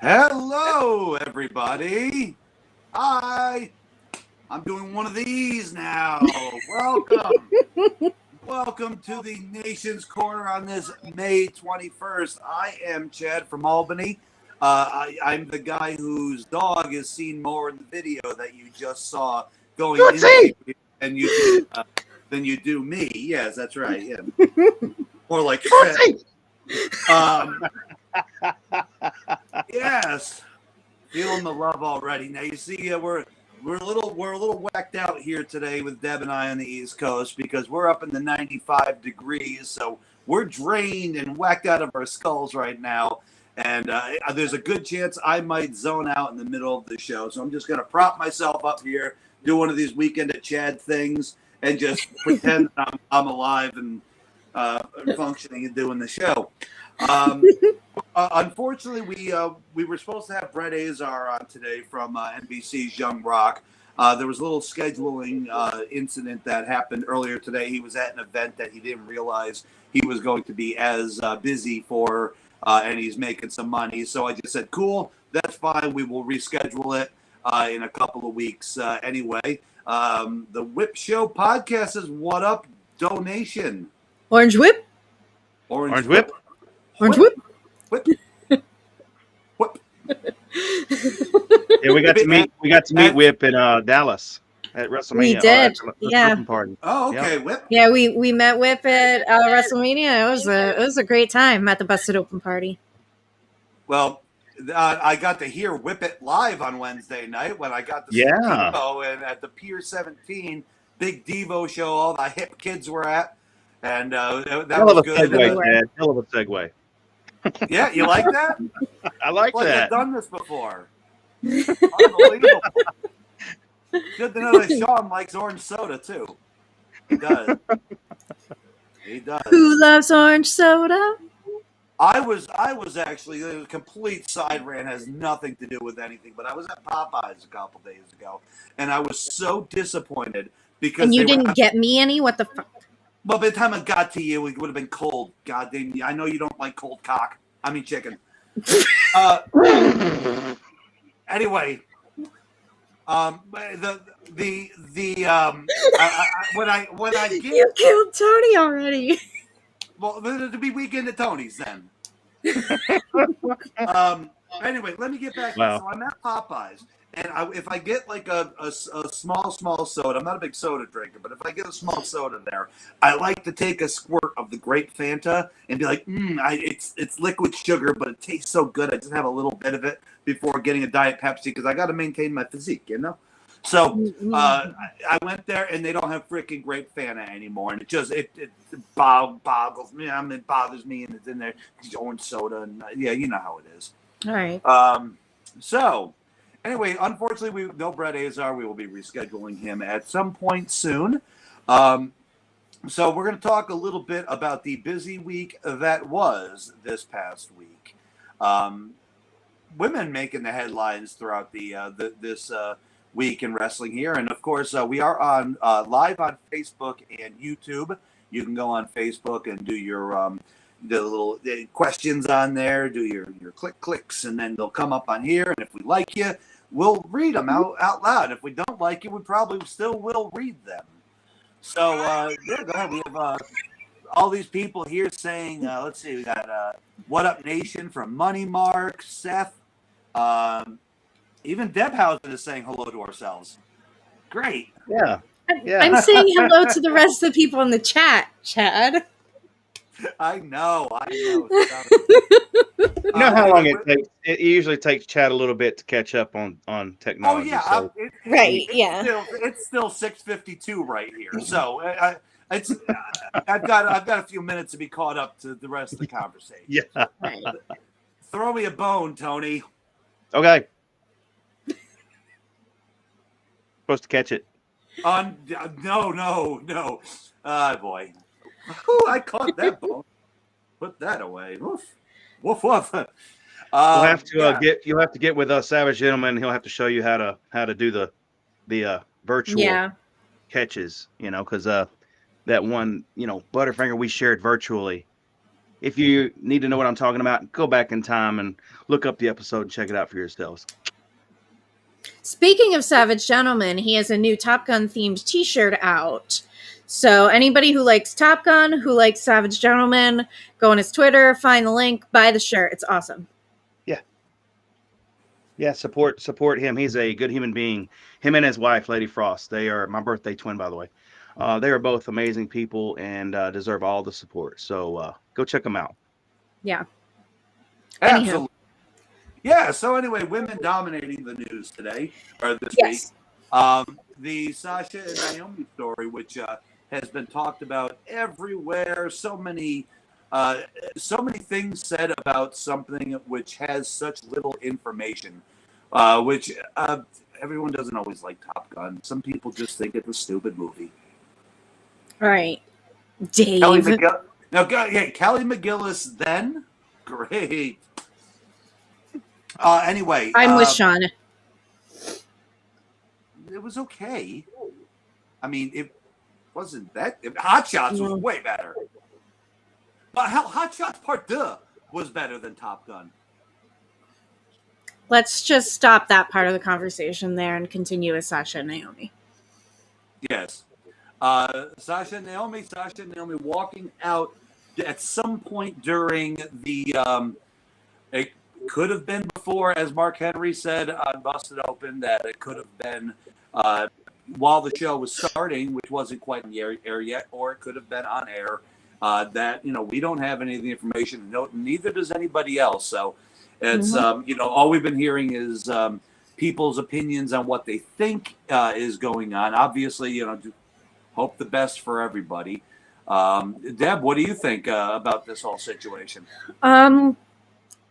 Hello, everybody. Hi. I'm doing one of these now. Welcome. Welcome to the Nation's Corner on this May 21st. I am Chad from Albany. I'm the guy whose dog is seen more in the video that you just saw going into and than you do me. Yes, that's right. Yeah. More like yes. Feeling the love already. Now you see, we're a little whacked out here today with Deb and I on the East Coast because we're up in the 95 degrees, so we're drained and whacked out of our skulls right now. And there's a good chance I might zone out in the middle of the show, so I'm just gonna prop myself up here, do one of these Weekend at Chad things, and just pretend I'm alive and functioning and doing the show. Unfortunately, we were supposed to have Brett Azar on today from NBC's Young Rock. There was a little scheduling incident that happened earlier today. He was at an event that he didn't realize he was going to be as busy for, and he's making some money. So I just said, cool, that's fine. We will reschedule it in a couple of weeks anyway. The Whip Show podcast is What Up Donation. Orange Whip. Orange Whip. Orange Whip. Whip. Whip. Yeah, we got to meet Whip in Dallas at WrestleMania. We did, yeah. Party. Oh, okay, Yep. Whip. Yeah, we met Whip at WrestleMania. It was a great time at the Busted Open Party. Well, I got to hear Whip It live on Wednesday night when I got to see Devo and at the Pier 17 big Devo show. All the hip kids were at, and that was good. Hell of a segue. Yeah, you like that? I like that. I've done this before. Unbelievable. Good to know that Sean likes orange soda too. He does. He does. Who loves orange soda? I was actually a complete side rant, has nothing to do with anything, but I was at Popeyes a couple days ago, and I was so disappointed because and you didn't get me any. What the fuck? Well, by the time it got to you, it would have been cold. God damn you! I know you don't like cold cock. I mean chicken. Anyway, when I get you killed Tony already. Well, to be Weekend at Tony's then. Anyway, let me get back. Wow. So I'm at Popeyes, and if I get like a small soda, I'm not a big soda drinker, but if I get a small soda there, I like to take a squirt of the grape Fanta and be like, it's liquid sugar, but it tastes so good. I just have a little bit of it before getting a Diet Pepsi because I got to maintain my physique, you know. So I went there, and they don't have freaking grape Fanta anymore, and it boggles me. I mean, it bothers me, and it's in there. It's orange soda, and yeah, you know how it is. All right. So anyway, unfortunately, no Brett Azar. We will be rescheduling him at some point soon. So we're going to talk a little bit about the busy week that was this past week. Women making the headlines throughout this week in wrestling here, and of course we are on live on Facebook and YouTube. You can go on Facebook and do your the little questions on there, do your clicks, and then they'll come up on here, and if we like you, we'll read them out loud. If we don't like you, we probably still will read them. So yeah, go ahead. We have all these people here saying, let's see, we got What Up Nation from Money Mark, Seth, even Debhausen is saying hello to ourselves. Great. Yeah. I'm saying hello to the rest of the people in the chat, Chad. I know. You know how long it takes? It usually takes Chad a little bit to catch up on technology. Oh yeah, so. It's still 6:52 right here. So I've got a few minutes to be caught up to the rest of the conversation. Yeah. Right. Throw me a bone, Tony. Okay. Supposed to catch it. No. Boy. Ooh, I caught that bone. Put that away. Woof. Woof woof. You'll have to get with Savage Gentleman. He'll have to show you how to do the virtual catches. You know, because that one, Butterfinger we shared virtually. if you need to know what I'm talking about, go back in time and look up the episode and check it out for yourselves. Speaking of Savage Gentleman, he has a new Top Gun themed t-shirt out. So anybody who likes Top Gun, who likes Savage Gentleman, go on his Twitter, find the link, buy the shirt. It's awesome. Yeah, support him. He's a good human being. Him and his wife, Lady Frost. They are my birthday twin, by the way. They are both amazing people and deserve all the support. So go check them out. Yeah. Absolutely. Yeah. So anyway, women dominating the news today or this week. The Sasha and Naomi story, which has been talked about everywhere. So many things said about something which has such little information, which everyone doesn't always like Top Gun. Some people just think it's a stupid movie. All right. Dave. Kelly McGillis then? Great. Anyway. I'm with Sean. It was okay. I mean, it wasn't that. Hot Shots was way better. But hell, Hot Shots Part 2 was better than Top Gun. Let's just stop that part of the conversation there and continue with Sasha and Naomi. Yes. Sasha and Naomi walking out at some point during the it could have been before, as Mark Henry said on Busted Open, that it could have been while the show was starting, which wasn't quite in the air yet, or it could have been on air. That we don't have any of the information. No, neither does anybody else. So it's all we've been hearing is people's opinions on what they think is going on. Obviously, hope the best for everybody. Deb, what do you think about this whole situation?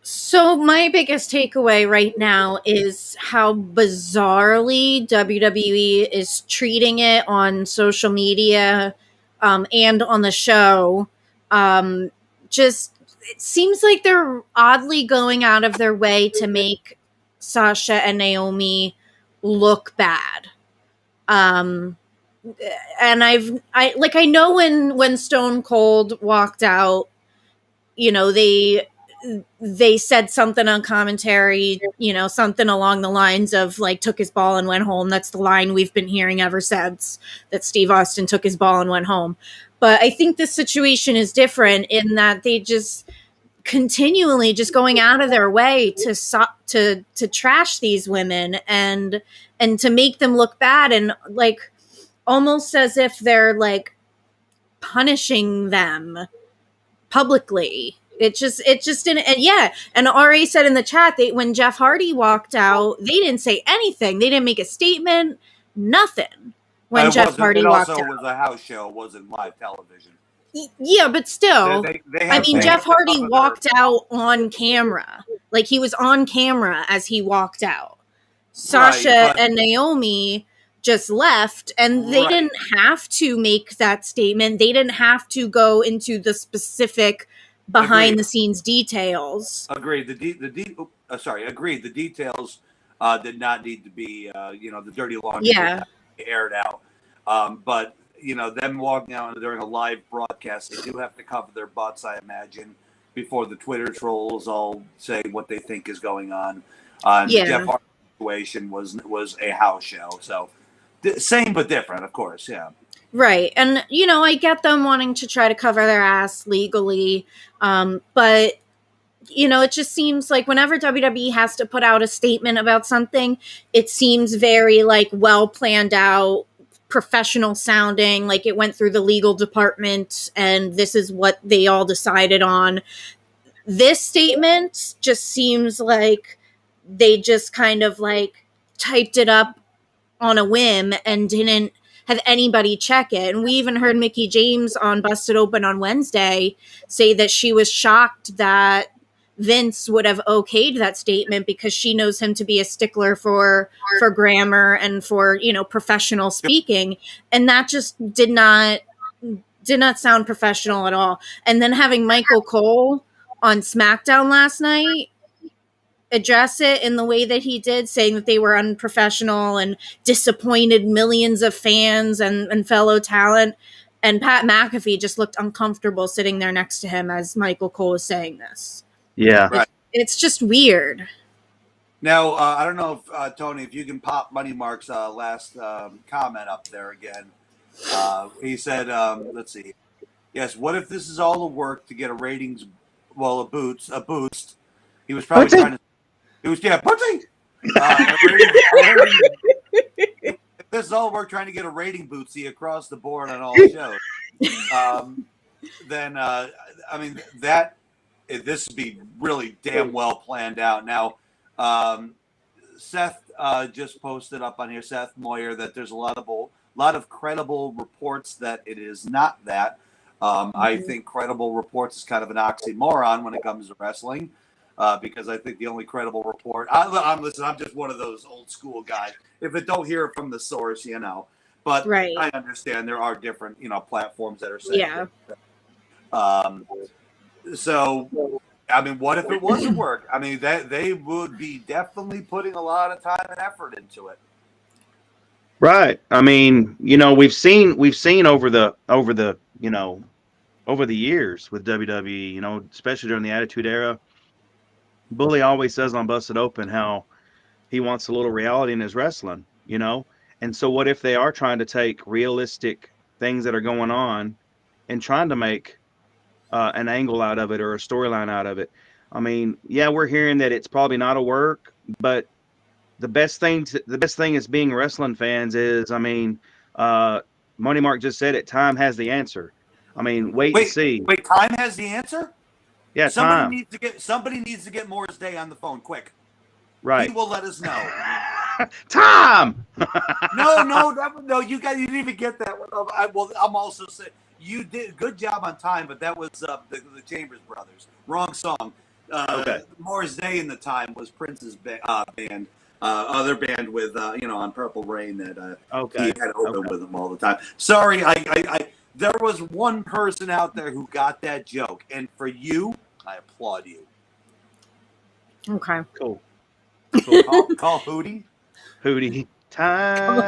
So my biggest takeaway right now is how bizarrely WWE is treating it on social media and on the show. Just it seems like they're oddly going out of their way to make Sasha and Naomi look bad. And I know when Stone Cold walked out, they said something on commentary, something along the lines of like took his ball and went home. That's the line we've been hearing ever since, that Steve Austin took his ball and went home. But I think this situation is different in that they just continually just going out of their way to trash these women and to make them look bad, and like almost as if they're like punishing them publicly. It just didn't. And yeah. And RA said in the chat that when Jeff Hardy walked out, they didn't say anything. They didn't make a statement, nothing. When Jeff Hardy walked out. It also was a house show. It wasn't live television. Yeah, but still, Jeff Hardy walked out on camera. Like he was on camera as he walked out. Sasha and Naomi just left, and they didn't have to make that statement. They didn't have to go into the specific behind the scenes details. Agreed. Agreed. The details did not need to be, the dirty laundry aired out. But them walking out during a live broadcast, they do have to cover their butts, I imagine, before the Twitter trolls all say what they think is going on. Jeff Hardy's situation was a house show, so same but different, of course. Yeah. Right. And, I get them wanting to try to cover their ass legally. But, it just seems like whenever WWE has to put out a statement about something, it seems very well planned out, professional sounding, like it went through the legal department and this is what they all decided on. This statement just seems like they just kind of typed it up on a whim and didn't have anybody check it. And we even heard Mickie James on Busted Open on Wednesday say that she was shocked that Vince would have okayed that statement because she knows him to be a stickler for grammar and for, professional speaking. And that just did not sound professional at all. And then having Michael Cole on SmackDown last night address it in the way that he did, saying that they were unprofessional and disappointed millions of fans and fellow talent. And Pat McAfee just looked uncomfortable sitting there next to him as Michael Cole was saying this. Yeah. Right. It's just weird. Now, I don't know if, Tony, if you can pop Money Mark's last comment up there again. He said, let's see. Yes, what if this is all a work to get a ratings, a boost. He was probably trying to, pussy! If this is all work trying to get a rating bootsy across the board on all shows, then, this would be really damn well planned out. Now, Seth just posted up on here, Seth Moyer, that there's a lot of credible reports that it is not that. I think credible reports is kind of an oxymoron when it comes to wrestling, because I think the only credible report, I'm just one of those old school guys. If it don't hear it from the source, but Right. I understand there are different, platforms that are saying. Yeah. So, what if it wasn't work? That they would be definitely putting a lot of time and effort into it. Right. We've seen over the years with WWE, especially during the Attitude Era, Bully always says on Busted Open how he wants a little reality in his wrestling, And so what if they are trying to take realistic things that are going on and trying to make an angle out of it or a storyline out of it? We're hearing that it's probably not a work, but the best thing as being wrestling fans is, Money Mark just said it. Time has the answer. Wait and see. Wait, time has the answer? Yeah, somebody needs to get Morris Day on the phone quick. Right. He will let us know. Tom. No. You didn't even get that one. I'm also saying you did a good job on time, but that was the Chambers Brothers. Wrong song. Okay. Morris Day in the time was Prince's band. Other band with on Purple Rain that he had open with them all the time. Sorry, I there was one person out there who got that joke, and for you, I applaud you. Okay. Cool. Call Hootie. Hootie. Time.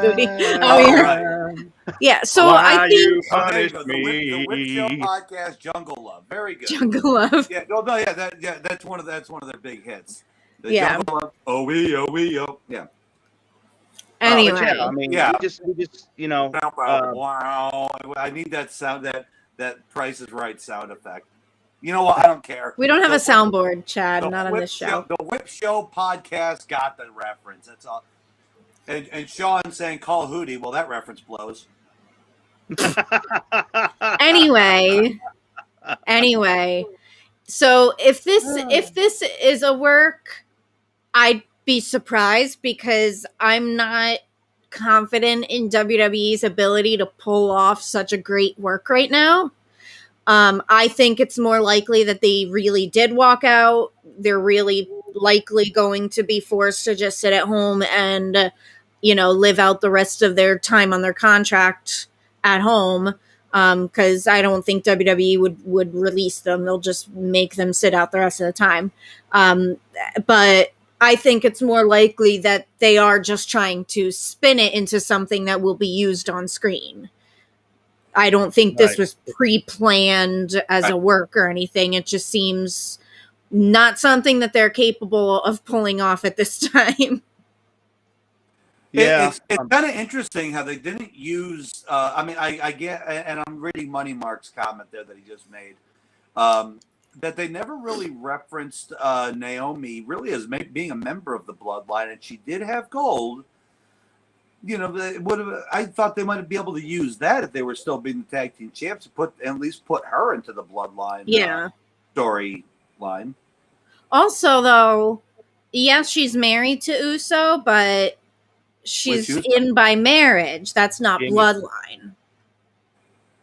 Yeah. So I think you punish me. The Whip Show podcast, Jungle Love, very good. Jungle Love. Yeah. That's one of their big hits. The Yeah. Jungle Love. Oh we. Yeah. Anyway. We just Wow. I need that sound, that Price is Right sound effect. You know what? I don't care. We don't have a soundboard, Chad, not on this show. The Whip Show podcast got the reference. That's all. And Sean saying call Hootie. Well, that reference blows. Anyway. So if this is a work, I'd be surprised because I'm not confident in WWE's ability to pull off such a great work right now. I think it's more likely that they really did walk out. They're really likely going to be forced to just sit at home and, live out the rest of their time on their contract at home. Because I don't think WWE would release them. They'll just make them sit out the rest of the time. But I think it's more likely that they are just trying to spin it into something that will be used on screen. I don't think this was pre-planned as a work or anything. It just seems not something that they're capable of pulling off at this time. Yeah, it's kind of interesting how they didn't use. I get, and I'm reading Money Mark's comment there that he just made, that they never really referenced Naomi really as being a member of the Bloodline, and she did have gold. I thought they might be able to use that if they were still being the tag team champs to at least put her into the Bloodline storyline. Also, though, yes, she's married to Uso, but she's in by marriage. That's not Bloodline.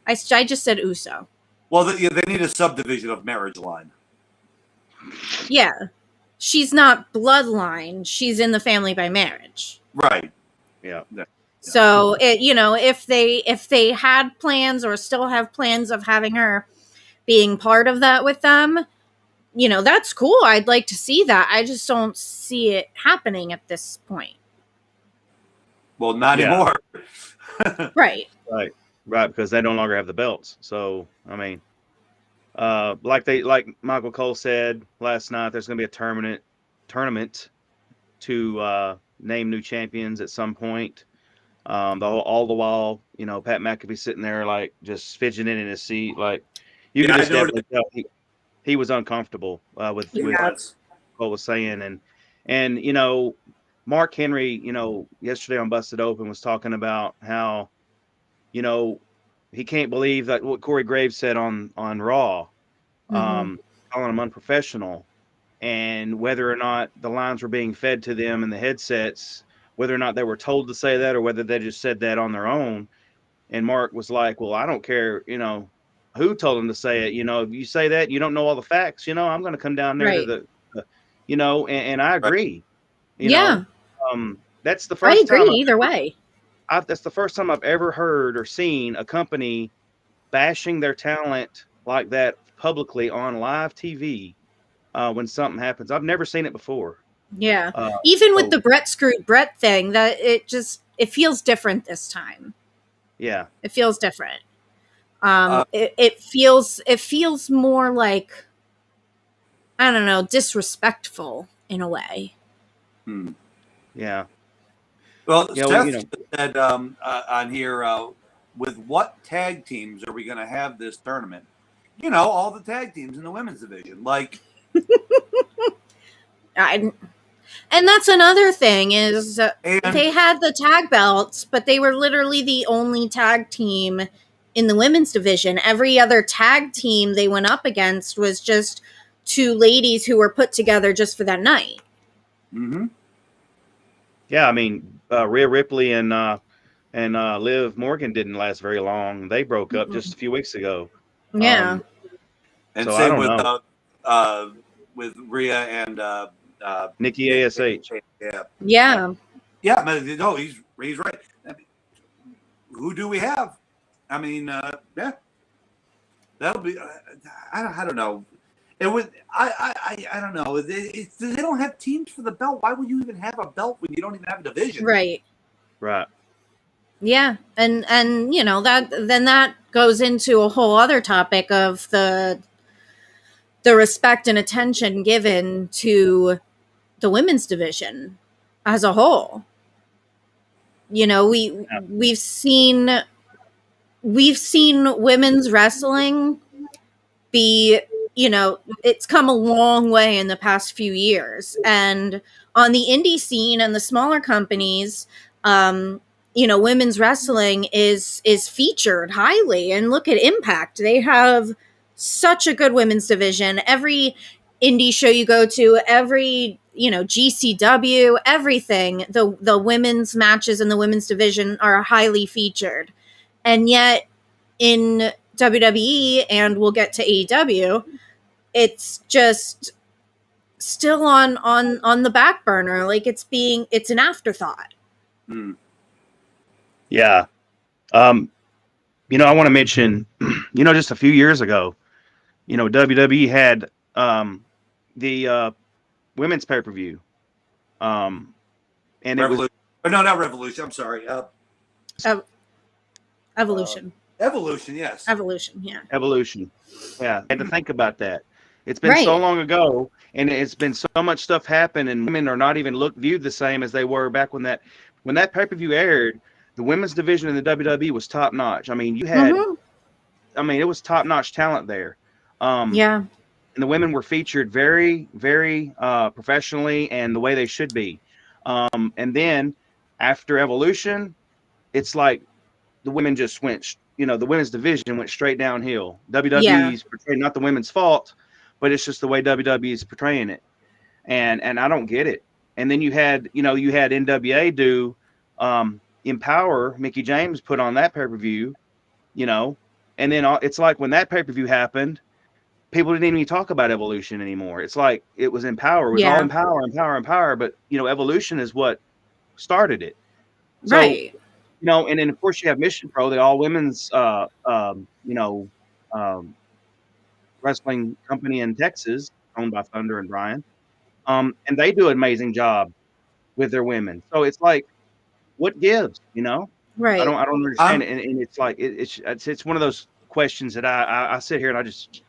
I just said Uso. Well, they need a subdivision of marriage line. Yeah. She's not Bloodline. She's in the family by marriage. Right. Yeah. So if they had plans or still have plans of having her being part of that with them, that's cool. I'd like to see that. I just don't see it happening at this point. Well, not anymore. Right. right, because they no longer have the belts. So I mean, like Michael Cole said last night, there's going to be a tournament to name new champions at some point. All the while, Pat McAfee sitting there like just fidgeting in his seat, like you Yeah, could I just noticed. definitely tell he was uncomfortable with Yeah. Cole was saying, and Mark Henry, yesterday on Busted Open was talking about how you know he can't believe that what Corey Graves said on Raw, Mhm. calling him unprofessional, and whether or not the lines were being fed to them in the headsets, whether or not they were told to say that or whether they just said that on their own. And Mark was like, well, I don't care, who told them to say it. If you say that, you don't know all the facts, I'm going to come down there to Right. and I Right. agree, Yeah. that's the I first agree time either way. that's the first time I've ever heard or seen a company bashing their talent like that publicly on live TV when something happens. I've never seen it before. Yeah. Uh, Even with so the Brett screwed Brett thing, that it feels different this time. yeah, It feels different. Uh, It feels more like, I don't know, disrespectful in a way. hmm. yeah, Well, yeah. Well, Seth said on here, with what tag teams are we going to have this tournament? All the tag teams in the women's division. Like, I, and that's another thing is and they had the tag belts, but they were literally the only tag team in the women's division. Every other tag team they went up against was just two ladies who were put together just for that night. mm-hmm. yeah. I mean, Rhea Ripley and Liv Morgan didn't last very long. They broke up just a few weeks ago. Yeah. And So I same don't know. with Rhea and Nikki Ash. yeah, Yeah. yeah. But no, he's right. I mean, who do we have? I mean, yeah, that'll be. I don't know. It would. I don't know. They don't have teams for the belt. Why would you even have a belt when you don't even have a division? Right. Right. Yeah. And that goes into a whole other topic of the respect and attention given to the women's division as a whole. Yeah. We've seen women's wrestling be, it's come a long way in the past few years. And on the indie scene and the smaller companies, women's wrestling is featured highly. And look at Impact. They have such a good women's division. Every indie show you go to, every, GCW, everything, the women's matches in the women's division are highly featured. And yet in WWE, and we'll get to AEW, it's just still on the back burner. Like it's an afterthought. Hmm. Yeah. I want to mention, just a few years ago, WWE had the women's pay-per-view. And Revolution. No, not Revolution. I'm sorry. Evolution. Evolution. Yes. Evolution. Yeah. Evolution. Yeah. I had to think about that. It's been Right. so long ago, and it's been so much stuff happen, and women are not even viewed the same as they were back when that pay-per-view aired. The women's division in the WWE was top notch. I mean, you had, it was top notch talent there. Yeah. And the women were featured very, very professionally and the way they should be. And then after Evolution, it's like the women just went, the women's division went straight downhill. WWE's portraying, not the women's fault, but it's just the way WWE is portraying it. And I don't get it. And then you had NWA do Empower, Mickey James put on that pay-per-view, and then it's like when that pay-per-view happened, people didn't even talk about Evolution anymore. It's like it was Empower. It was all Empower. But, Evolution is what started it. So, Right. And then, of course, you have Mission Pro, the all-women's, wrestling company in Texas, owned by Thunder and Brian. And they do an amazing job with their women. So it's like, what gives, Right. I don't understand it. And it's like it's one of those questions that I sit here and I just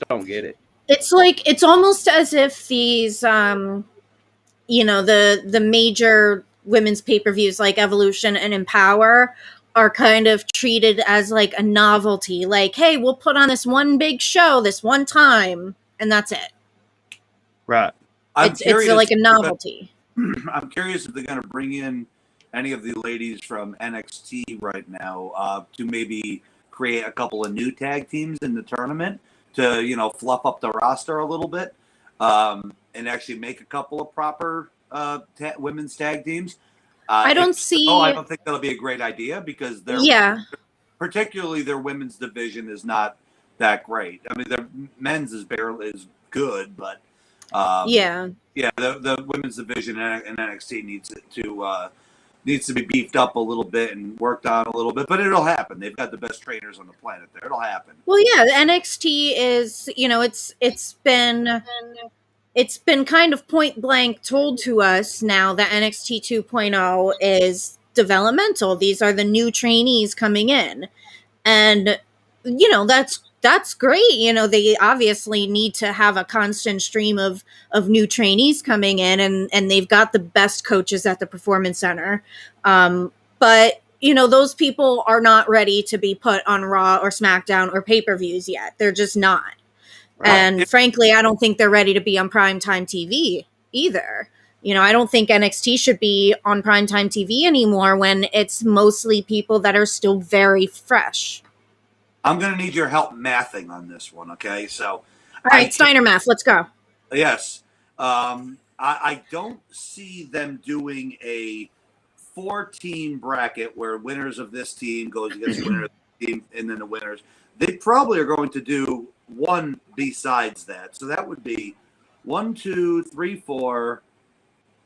don't get it. It's like it's almost as if these the major women's pay-per-views like Evolution and Empower are kind of treated as like a novelty. Like, hey, we'll put on this one big show this one time, and that's it. Right. It's like a novelty. I'm curious if they're going to bring in any of the ladies from NXT right now to maybe create a couple of new tag teams in the tournament to, fluff up the roster a little bit and actually make a couple of proper women's tag teams. I don't see. Oh, I don't think that'll be a great idea because particularly their women's division is not that great. I mean, their men's is good, but the women's division in NXT needs to be beefed up a little bit and worked on a little bit, but it'll happen. They've got the best trainers on the planet there. It'll happen. Well, yeah, the NXT is, it's been kind of point blank told to us now that NXT 2.0 is developmental. These are the new trainees coming in. And, that's great. They obviously need to have a constant stream of new trainees coming in, and they've got the best coaches at the Performance Center. But, those people are not ready to be put on Raw or SmackDown or pay-per-views yet. They're just not. Right. And frankly, I don't think they're ready to be on primetime TV either. I don't think NXT should be on primetime TV anymore when it's mostly people that are still very fresh. I'm going to need your help mathing on this one, okay? So, all right, Steiner math, let's go. Yes. I don't see them doing a 4-team bracket where winners of this team goes against winners of the team and then the winners. They probably are going to do one besides that. So that would be 1, 2, 3, 4,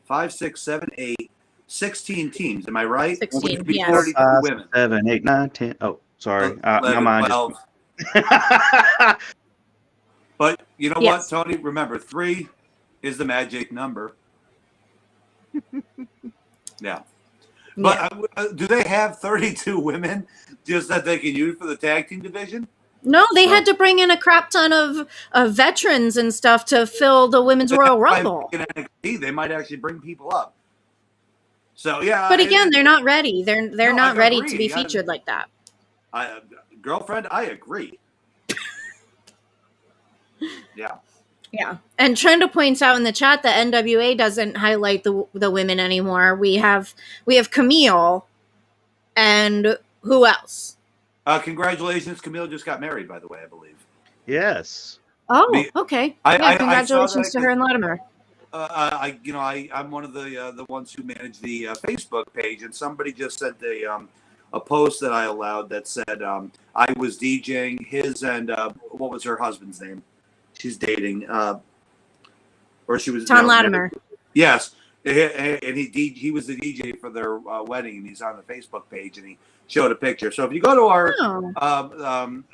5, 6, 7, 8, 16 teams. Am I right? 16, which would be yes. 42 women. 7, 8, 9, 10. Oh, sorry. 11, my mind 12. But you know what, Tony? Remember, 3 is the magic number. Yeah. But do they have 32 women just that they can use for the tag team division? No, they had to bring in a crap ton of veterans and stuff to fill the Women's Royal Rumble. In NXT, they might actually bring people up. So, yeah. But again, they're not ready. They're not ready to be featured like that. Girlfriend, I agree. Yeah. Yeah. And Trenda points out in the chat that NWA doesn't highlight the women anymore. We have Camille and who else? Congratulations, Camille just got married, by the way, I believe. Yes. Oh, okay. Congratulations to her and Latimer. I'm one of the ones who manage the Facebook page, and somebody just sent a post that I allowed that said I was DJing his and what was her husband's name? She's dating, or she was Tom Latimer. Yes, and he was the DJ for their wedding, and he's on the Facebook page, and he showed a picture. So if you go to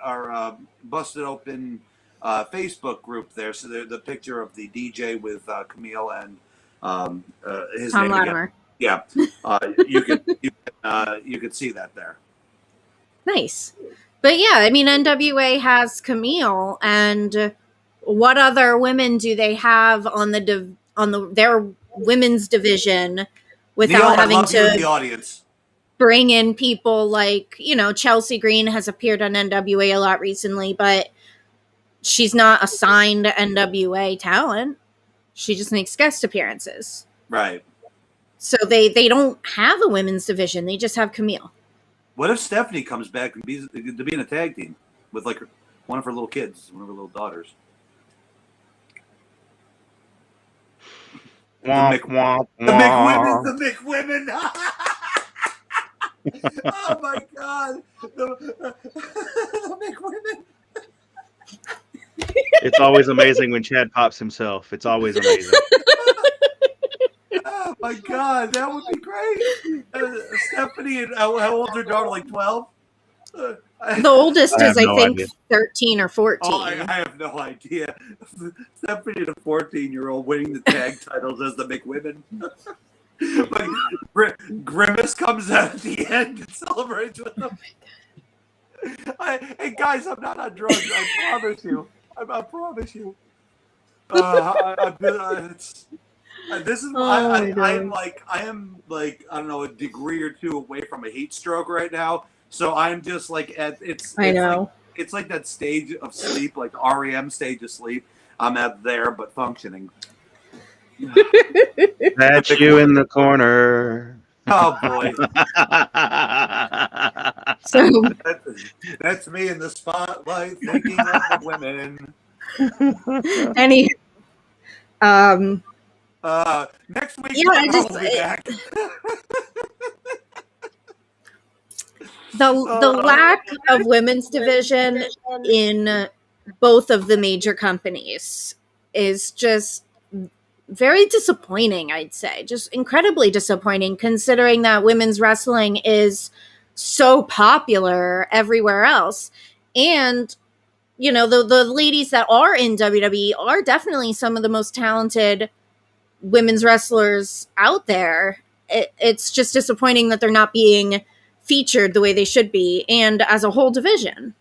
our Busted Open Facebook group there, so the picture of the DJ with Camille and his Tom name Latimer. Again. Yeah, you could see that there. Nice, but yeah, I mean NWA has Camille, and what other women do they have on their women's division without Neil, having to the audience. Bring in people like, Chelsea Green has appeared on NWA a lot recently, but she's not assigned NWA talent. She just makes guest appearances. Right. So they don't have a women's division. They just have Camille. What if Stephanie comes back and to be in a tag team with like one of her little kids, one of her little daughters? The McWomen. Oh my God. The McWomen. It's always amazing when Chad pops himself. It's always amazing. Oh my God, that would be great. Stephanie, and how old's her daughter? Like 12? The oldest is, I think, 13 or 14. Oh, I have no idea. Stephanie, the 14-year-old, winning the tag titles as the McWomen. But Grimace comes out at the end and celebrates with them. Hey guys, I'm not on drugs. I promise you. I promise you. This is I am like I don't know, a degree or two away from a heat stroke right now. So I'm just like it's like that stage of sleep, like REM stage of sleep. I'm at there but functioning. That's you in the corner. Oh boy. So That's me in the spotlight thinking of the women. any Next week, yeah, we'll be back. the lack of women's division in both of the major companies is just very disappointing, I'd say. Just incredibly disappointing, considering that women's wrestling is so popular everywhere else. And, you know, the ladies that are in WWE are definitely some of the most talented women's wrestlers out there. It's just disappointing that they're not being featured the way they should be, and as a whole division.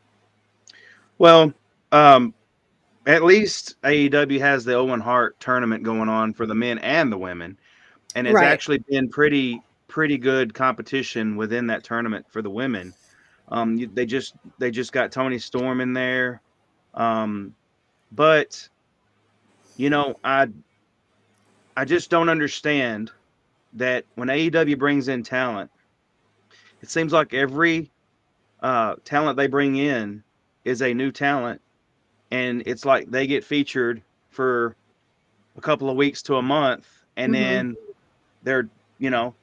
Well, at least AEW has the Owen Hart tournament going on for the men and the women, and it's actually been pretty good competition within that tournament for the women. They just got Toni Storm in there, but you know, I just don't understand that when AEW brings in talent, it seems like every talent they bring in is a new talent, and it's like they get featured for a couple of weeks to a month, and then they're, you know,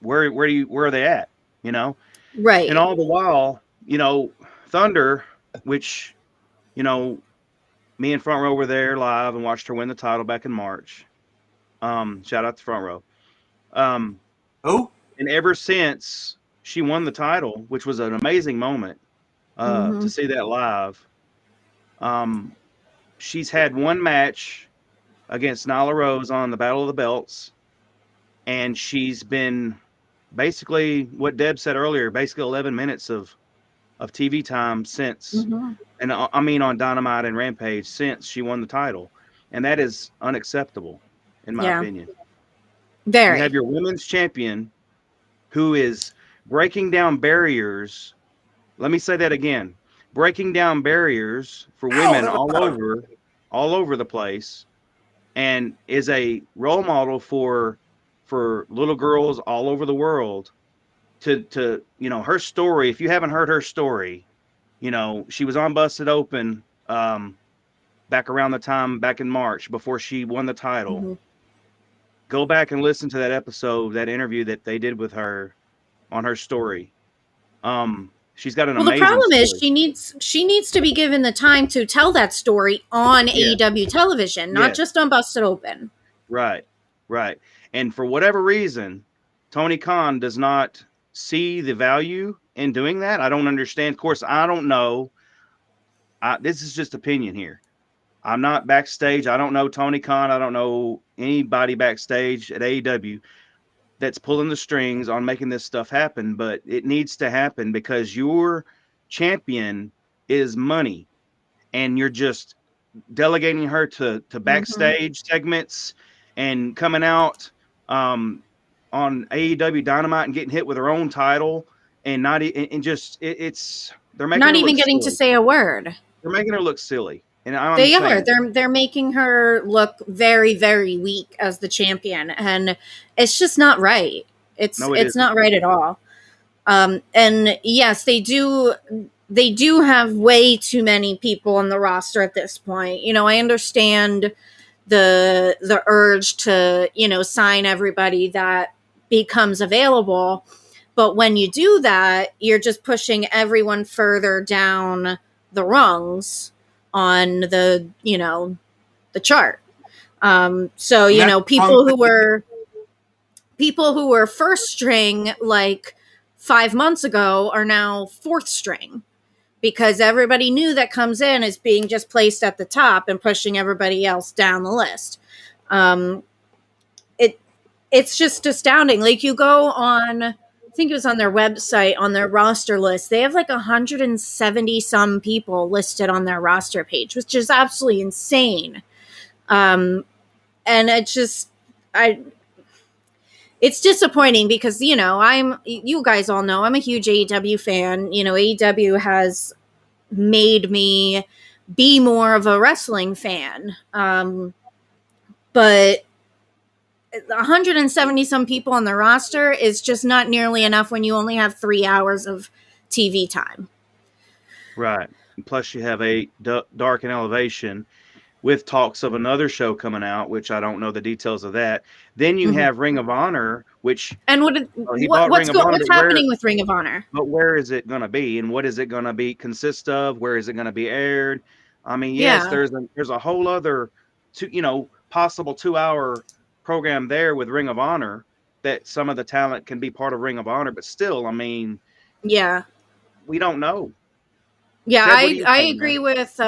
where are they at, you know? Right. And all the while, you know, Thunder, which, you know, me and Front Row were there live and watched her win the title back in March. Shout out to Front Row. And ever since she won the title, which was an amazing moment to see that live, she's had one match against Nyla Rose on the Battle of the Belts, and she's been basically what Deb said earlier, basically 11 minutes of TV time since, and I mean on Dynamite and Rampage, since she won the title, and that is unacceptable in my opinion. Very. You have your women's champion who is breaking down barriers. Let me say that again. Breaking down barriers for women all over the place, and is a role model for little girls all over the world. To you know, her story, if you haven't heard her story, you know, she was on Busted Open back around the time back in March before she won the title. Go back and listen to that episode, that interview that they did with her on her story. She's got an amazing the problem story. is she needs to be given the time to tell that story on AEW television, not just on Busted Open. Right. And for whatever reason, Tony Khan does not see the value in doing that. I don't understand. Of course, I don't know. This is just opinion here. I'm not backstage. I don't know Tony Khan. I don't know anybody backstage at AEW that's pulling the strings on making this stuff happen, but it needs to happen because your champion is money, and you're just delegating her to backstage segments and coming out on AEW Dynamite and getting hit with her own title, and they're making not her even look getting silly. to say a word. They're making her look silly. And They're making her look very, very weak as the champion, and it's just not right. It's not right at all. And yes, they do have way too many people on the roster at this point. You know, I understand the urge to, you know, sign everybody that becomes available, but when you do that, you're just pushing everyone further down the rungs on the, you know, the chart. So, you know, people who were first string like 5 months ago are now fourth string, because everybody new that comes in is being just placed at the top and pushing everybody else down the list. it's just astounding. Like, you go on, I think it was on their website, on their roster list, they have like 170 some people listed on their roster page, which is absolutely insane. And it's just, it's disappointing because, you know, you guys all know, I'm a huge AEW fan. You know, AEW has made me be more of a wrestling fan. But 170 some people on the roster is just not nearly enough when you only have 3 hours of TV time. Right. And plus, you have a Dark and Elevation with talks of another show coming out, which I don't know the details of that. Then you have Ring of Honor, which and what's happening with Ring of Honor? But where is it going to be, and what is it going to be consist of? Where is it going to be aired? I mean, yes, there's a whole other possible 2-hour program there with Ring of Honor that some of the talent can be part of Ring of Honor, but still, I mean, we don't know. Yeah, I agree with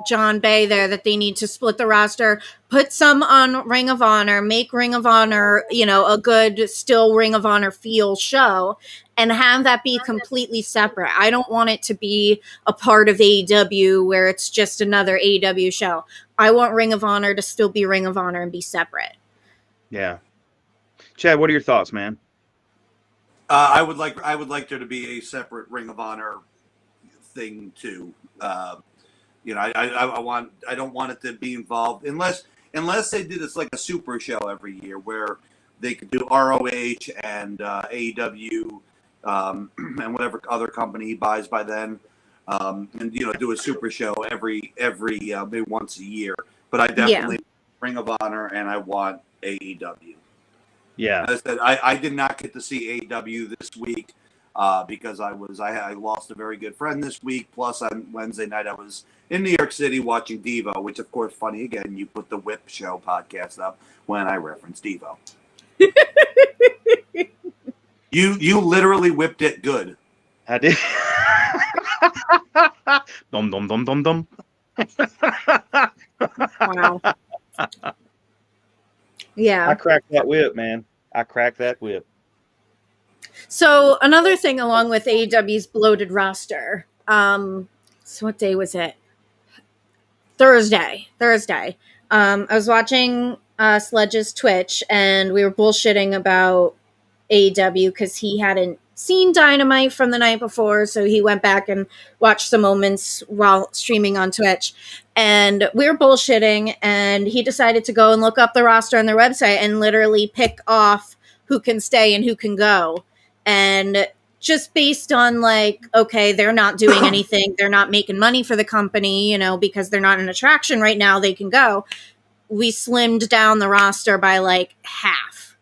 John Bay there that they need to split the roster, put some on Ring of Honor, make Ring of Honor, a good still Ring of Honor feel show, and have that be completely separate. I don't want it to be a part of AEW where it's just another AEW show. I want Ring of Honor to still be Ring of Honor and be separate. Yeah. Chad, what are your thoughts, man? I would like there to be a separate Ring of Honor thing too. I don't want it to be involved unless they did this like a super show every year where they could do ROH and AEW and whatever other company he buys by then, and do a super show every maybe once a year. But I definitely Ring of Honor and I want AEW. Yeah, as I said, I did not get to see AEW this week. Because I lost a very good friend this week. Plus, on Wednesday night, I was in New York City watching Devo, which, of course, funny again, you put the Whip Show podcast up when I referenced Devo. You literally whipped it good. I did. Dum dum dum dum dum. Wow. Yeah. I cracked that whip, man. I cracked that whip. So another thing along with AEW's bloated roster, so what day was it? Thursday. I was watching Sledge's Twitch and we were bullshitting about AEW because he hadn't seen Dynamite from the night before, so he went back and watched some moments while streaming on Twitch. And we were bullshitting, and he decided to go and look up the roster on their website and literally pick off who can stay and who can go. And just based on okay, they're not doing anything, they're not making money for the company, because they're not an attraction right now, they can go. We slimmed down the roster by half.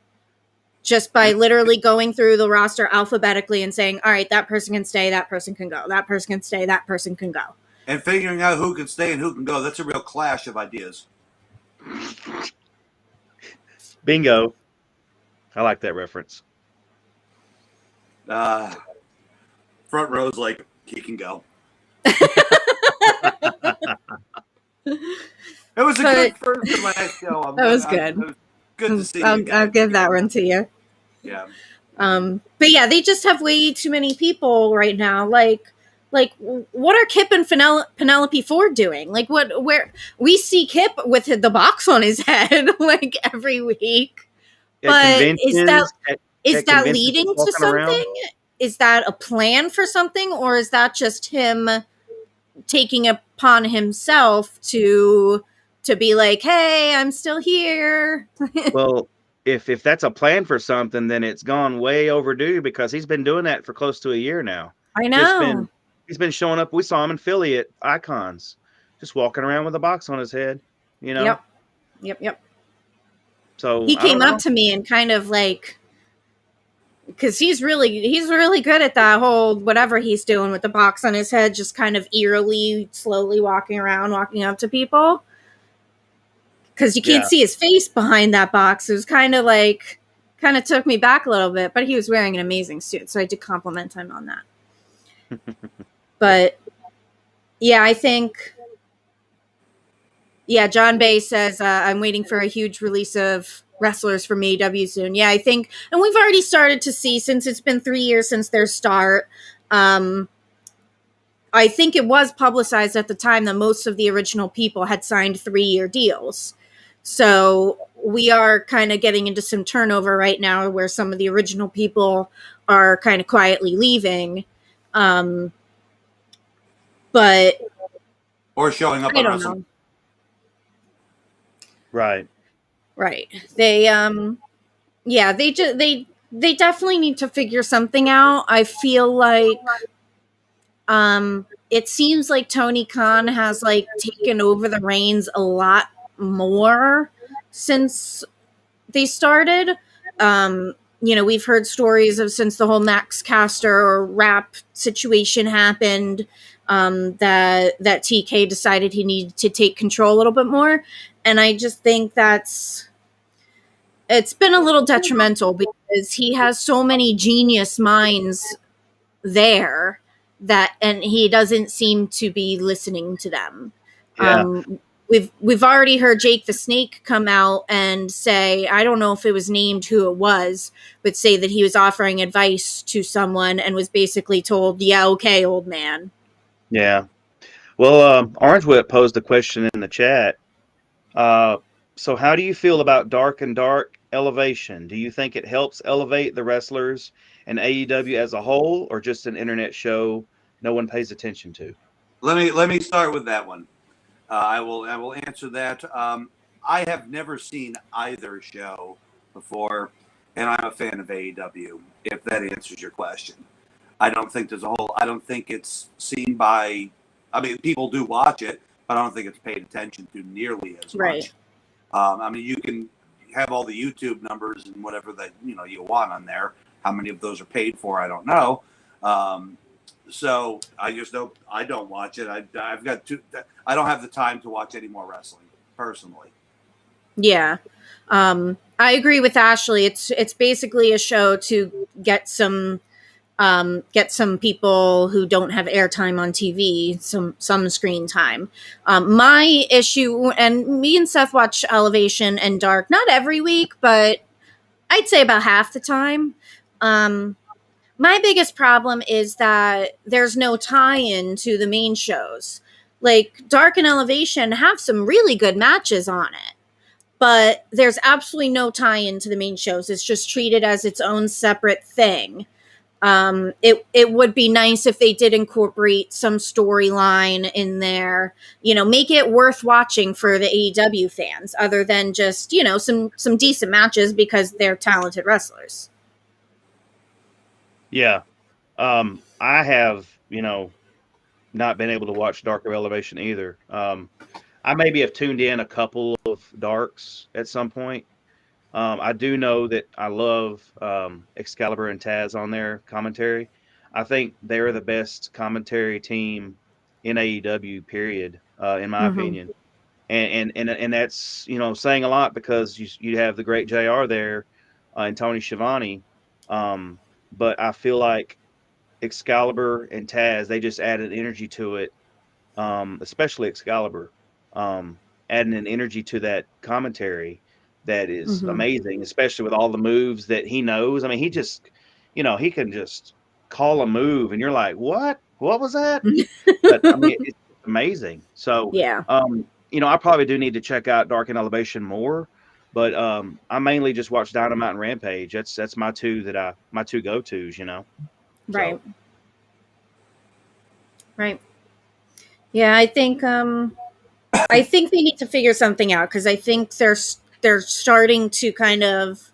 Just by literally going through the roster alphabetically and saying, all right, that person can stay, that person can go, that person can stay, that person can go. And figuring out who can stay and who can go, that's a real clash of ideas. Bingo. I like that reference. Front row's like, he can go. It was a good first and last show. That was good. Good to see you. I'll give that one to you. Yeah. But yeah, they just have way too many people right now. Like what are Kip and Penelope Ford doing? Where we see Kip with the box on his head every week. But is that leading to something? Around? Is that a plan for something, or is that just him taking upon himself to be like, hey, I'm still here? Well, if that's a plan for something, then it's gone way overdue because he's been doing that for close to a year now. I know. He's been showing up. We saw him in Philly at Icons, just walking around with a box on his head, Yep. So he came up to me and kind of because he's really good at that whole whatever he's doing with the box on his head, just kind of eerily, slowly walking up to people. Because you can't see his face behind that box. It was kind of took me back a little bit, but he was wearing an amazing suit, so I did compliment him on that. But yeah, I think John Bay says I'm waiting for a huge release of wrestlers from AEW soon. Yeah, I think, and we've already started to see, since it's been 3 years since their start. I think it was publicized at the time that most of the original people had signed 3-year deals. So we are kind of getting into some turnover right now where some of the original people are kind of quietly leaving. But Or showing up I on don't Wrestle. know. Right. Right. They yeah, they definitely need to figure something out. I feel like it seems like Tony Khan has like taken over the reins a lot more since they started. We've heard stories of, since the whole Max Caster or rap situation happened, that TK decided he needed to take control a little bit more. And I just think it's been a little detrimental because he has so many genius minds there and he doesn't seem to be listening to them. Yeah. We've already heard Jake the Snake come out and say, I don't know if it was named who it was, but say that he was offering advice to someone and was basically told, yeah, okay, old man. Yeah. Well, Orange Whip posed a question in the chat. So how do you feel about Dark and Dark elevation? Do you think it helps elevate the wrestlers and AEW as a whole, or just an internet show no one pays attention to? Let me start with that one. I will answer that. I have never seen either show before, and I'm a fan of AEW. If that answers your question, I don't think there's a whole. I don't think it's seen by. I mean, people do watch it, but I don't think it's paid attention to nearly as Right. much. I mean, you can have all the YouTube numbers and whatever that you want on there. How many of those are paid for? I don't know. So I just don't. I don't watch it. I've got two. I don't have the time to watch any more wrestling personally. Yeah. I agree with Ashley. It's basically a show to get some people who don't have airtime on TV some screen time. My issue, and me and Seth watch Elevation and Dark not every week, but I'd say about half the time. My biggest problem is that there's no tie-in to the main shows. Like Dark and Elevation have some really good matches on it, but there's absolutely no tie-in to the main shows. It's just treated as its own separate thing. It would be nice if they did incorporate some storyline in there, make it worth watching for the AEW fans, other than just, some decent matches because they're talented wrestlers. Yeah. I have, not been able to watch Darker Elevation either. I maybe have tuned in a couple of Darks at some point. I do know that I love Excalibur and Taz on their commentary. I think they're the best commentary team in AEW, period, in my opinion. And that's saying a lot, because you have the great JR there and Tony Schiavone. But I feel like Excalibur and Taz, they just added energy to it, especially Excalibur, adding an energy to that commentary that is amazing, especially with all the moves that he knows. I mean, he just, he can just call a move and you're like, what was that? But I mean, it's amazing. So, Yeah. I probably do need to check out Dark and Elevation more, but I mainly just watch Dynamite and Rampage. That's my two go-tos, Right. So. Right. Yeah, I think they need to figure something out, because I think they're starting to kind of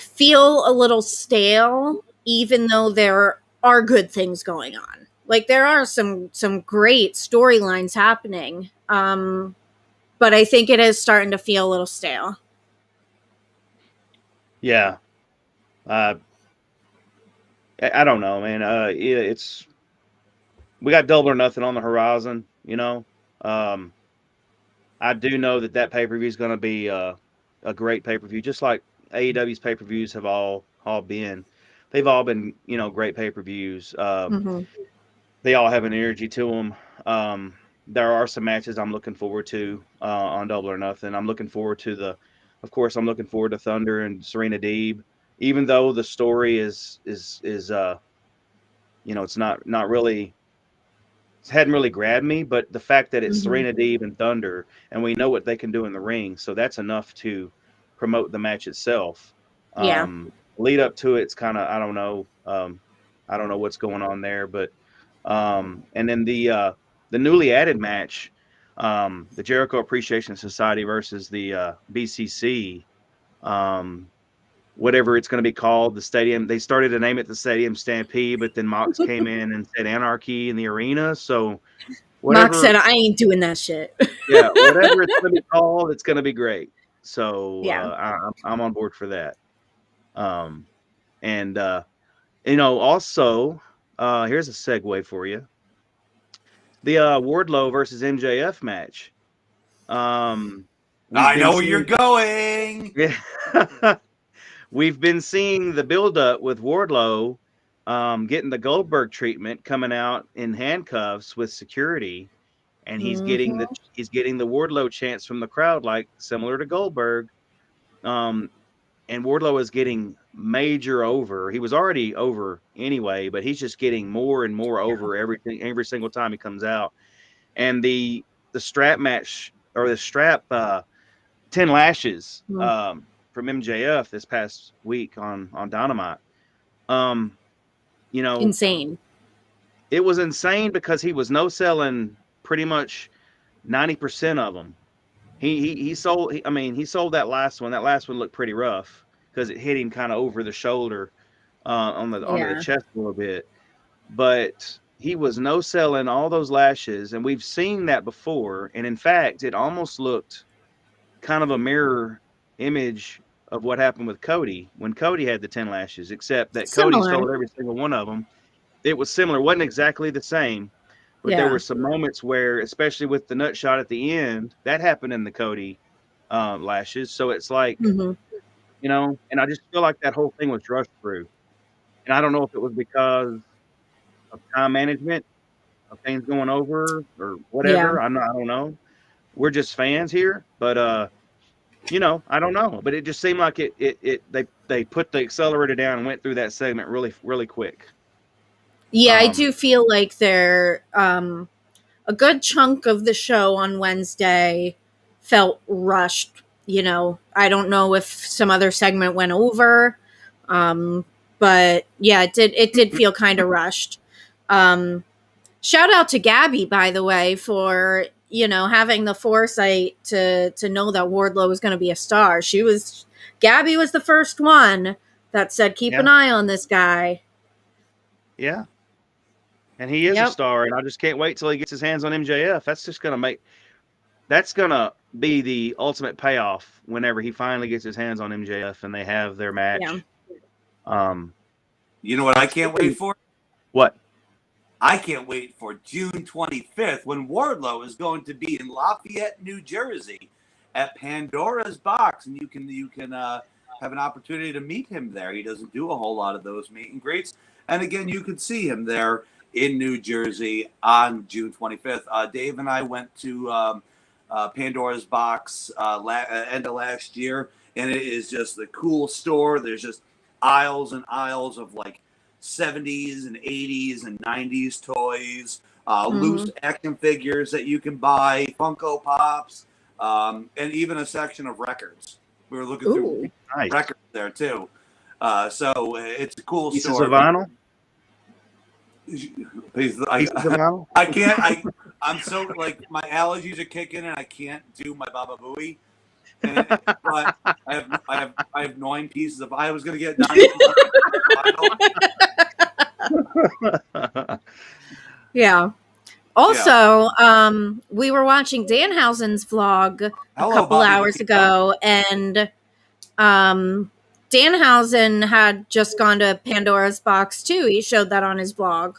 feel a little stale, even though there are good things going on. Like there are some great storylines happening, but I think it is starting to feel a little stale. Yeah. I don't know, man. It's we got Double or Nothing on the horizon, I do know that pay-per-view is going to be a great pay-per-view, just like AEW's pay-per-views have all been. They've all been, great pay-per-views. They all have an energy to them. There are some matches I'm looking forward to on Double or Nothing. I'm looking forward to the of course, I'm looking forward to Thunder and Serena Deeb, even though the story is it's not really, it hadn't really grabbed me, but the fact that it's Serena Deeb and Thunder, and we know what they can do in the ring, so that's enough to promote the match itself. Yeah. Lead up to it's kind of, I don't know what's going on there, but and then the newly added match, the Jericho Appreciation Society versus the BCC, whatever it's going to be called, the stadium. They started to name it the Stadium Stampede, but then Mox came in and said Anarchy in the Arena. So whatever, Mox said, I ain't doing that shit. yeah, whatever it's going to be called, it's going to be great. So Yeah. I'm on board for that. And also, here's a segue for you. The Wardlow versus MJF match. I know where you're going. Yeah. We've been seeing the buildup with Wardlow getting the Goldberg treatment, coming out in handcuffs with security, and he's getting the Wardlow chants from the crowd, like similar to Goldberg. And Wardlow is getting major over. He was already over anyway, but he's just getting more and more over every single time he comes out. And the strap match, or the strap 10 lashes from MJF this past week on Dynamite. Insane. It was insane because he was no-selling pretty much 90% of them. He sold that last one. That last one looked pretty rough because it hit him kind of over the shoulder onto the chest a little bit. But he was no-selling all those lashes, and we've seen that before. And in fact, it almost looked kind of a mirror image of what happened with Cody when Cody had the 10 lashes, except that Cody sold every single one of them. It was similar. It wasn't exactly the same, but there were some moments where, especially with the nut shot at the end, that happened in the Cody lashes. So it's like, and I just feel like that whole thing was rushed through. And I don't know if it was because of time management, of things going over or whatever. I don't know. We're just fans here, but I don't know. But it just seemed like they put the accelerator down and went through that segment really, really quick. Yeah, I do feel like they're a good chunk of the show on Wednesday felt rushed. I don't know if some other segment went over, but yeah, it did feel kind of rushed. Shout out to Gabby, by the way, for having the foresight to know that Wardlow was going to be a star. Gabby was the first one that said, keep an eye on this guy. Yeah. And he is a star, and I just can't wait till he gets his hands on MJF. That's going to be the ultimate payoff whenever he finally gets his hands on MJF and they have their match. Yeah. You know what I can't wait for? What? I can't wait for June 25th when Wardlow is going to be in Lafayette, New Jersey at Pandora's Box, and you can have an opportunity to meet him there. He doesn't do a whole lot of those meet and greets. And again, you can see him there in New Jersey on June 25th. Dave and I went to Pandora's Box end of last year, and it is just the cool store. There's just aisles and aisles of like 70s and 80s and 90s toys, loose action figures that you can buy, Funko Pops, and even a section of records. We were looking through records there too. So it's a cool Pieces store. Of vinyl? I can't. I'm so like my allergies are kicking and I can't do my Baba Booey. But I have 9 pieces of. I was gonna get 9 Yeah. Also, we were watching Danhausen's vlog a couple hours ago, and Danhausen had just gone to Pandora's Box too. He showed that on his vlog.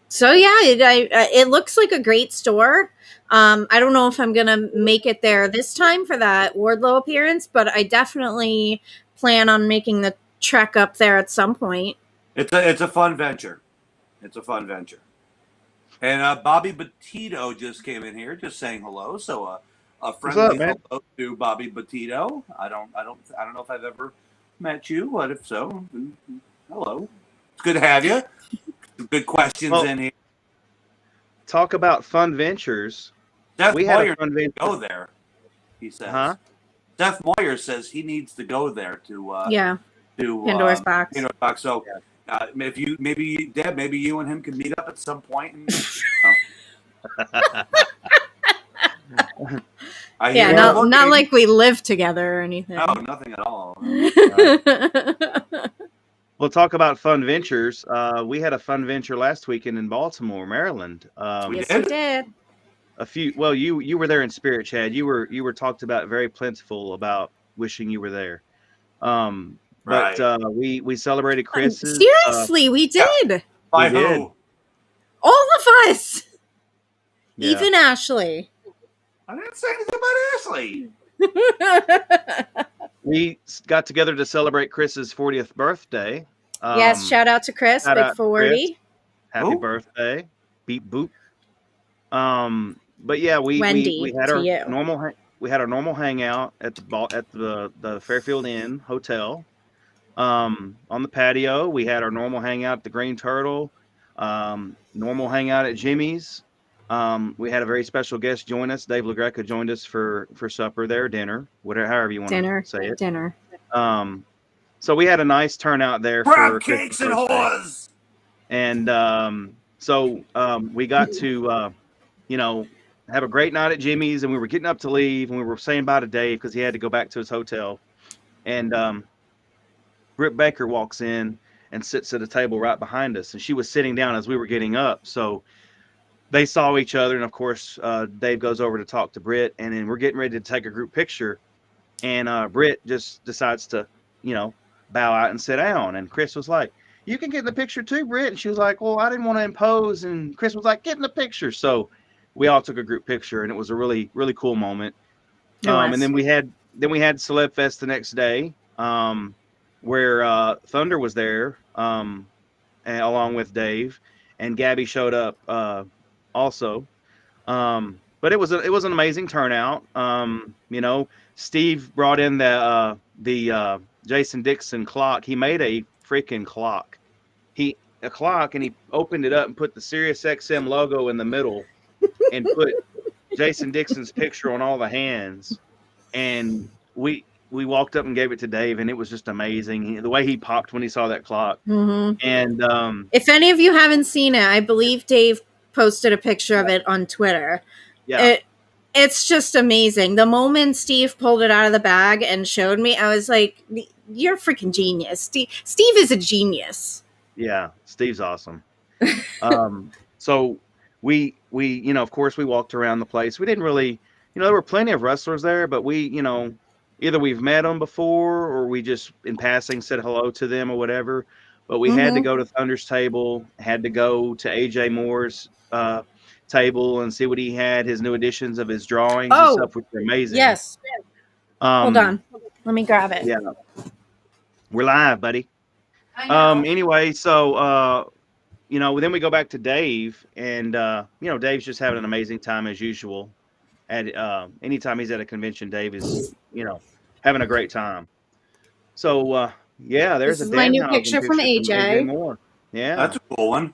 So yeah, it looks like a great store. I don't know if I'm gonna make it there this time for that Wardlow appearance, but I definitely plan on making the trek up there at some point. It's a fun venture. It's a fun venture. And Bobby Petito just came in here, just saying hello. So a What's friendly up, man? hello to Bobby Petito. I don't know if I've ever met you, but if so, then hello. It's good to have you. Good questions Well, in here. talk about fun ventures. Seth We had a Moyer fun needs to go venture. there. He says. Huh? Seth Moyer says he needs to go there to Yeah. to Pandora's box. Pandora's box. So Yeah. if you maybe Deb, maybe you and him can meet up at some point. And, I hear Yeah, you're not looking. like we live together or anything. No, nothing at all. We'll talk about fun ventures. We had a fun venture last weekend in Baltimore, Maryland. We Yes, did? we did. You were there in spirit, Chad. You were talked about very plentiful about wishing you were there. But Right. we celebrated Chris's. Seriously, we did. By we did. who? All of us. Yeah. Even Ashley. I didn't say anything about Ashley. We got together to celebrate Chris's 40th birthday. Yes, shout out to Chris, shout Big out to 40. Happy Who? birthday, beep boop. But yeah, we Wendy, had to our you. normal hangout at the Fairfield Inn Hotel. On the patio, we had our normal hangout at the Green Turtle. Normal hangout at Jimmy's. We had a very special guest join us. Dave LaGreca joined us for supper there, dinner, whatever, however you want to say it. Dinner. So we had a nice turnout there Crab for cakes Chris's and birthday. whores. And we got to have a great night at Jimmy's, and we were getting up to leave, and we were saying bye to Dave because he had to go back to his hotel. And Britt Baker walks in and sits at a table right behind us, and she was sitting down as we were getting up. So they saw each other, and of course, Dave goes over to talk to Britt, and then we're getting ready to take a group picture, and Britt just decides to, bow out and sit down. And Chris was like, "You can get in the picture too, Britt." And she was like, "Well, I didn't want to impose." And Chris was like, "Get in the picture." So we all took a group picture, and it was a really, really cool moment. And then we had Celeb Fest the next day, where Thunder was there, and along with Dave, and Gabby showed up also. But it was an amazing turnout. Steve brought in the Jason Dixon clock. He made a freaking clock. A clock, and he opened it up and put the Sirius XM logo in the middle, and put Jason Dixon's picture on all the hands. And we walked up and gave it to Dave, and it was just amazing. The way he popped when he saw that clock. Mm-hmm. And if any of you haven't seen it, I believe Dave posted a picture of it on Twitter. yeah, It's just amazing. The moment Steve pulled it out of the bag and showed me, I was like, "You're a freaking genius." Steve is a genius. yeah, Steve's awesome. So we of course we walked around the place. We didn't really, there were plenty of wrestlers there, but we, either we've met them before or we just in passing said hello to them or whatever. But we had to go to Thunder's table, had to go to AJ Moore's table and see what he had, his new editions of his drawings and stuff, which were amazing. Yes. Hold on. Let me grab it. Yeah. We're live, buddy. I know. Anyway, so then we go back to Dave, and Dave's just having an amazing time as usual. And anytime he's at a convention, Dave is having a great time. So there's This a is my new Danhausen picture from AJ. Moore. Yeah, That's a cool one.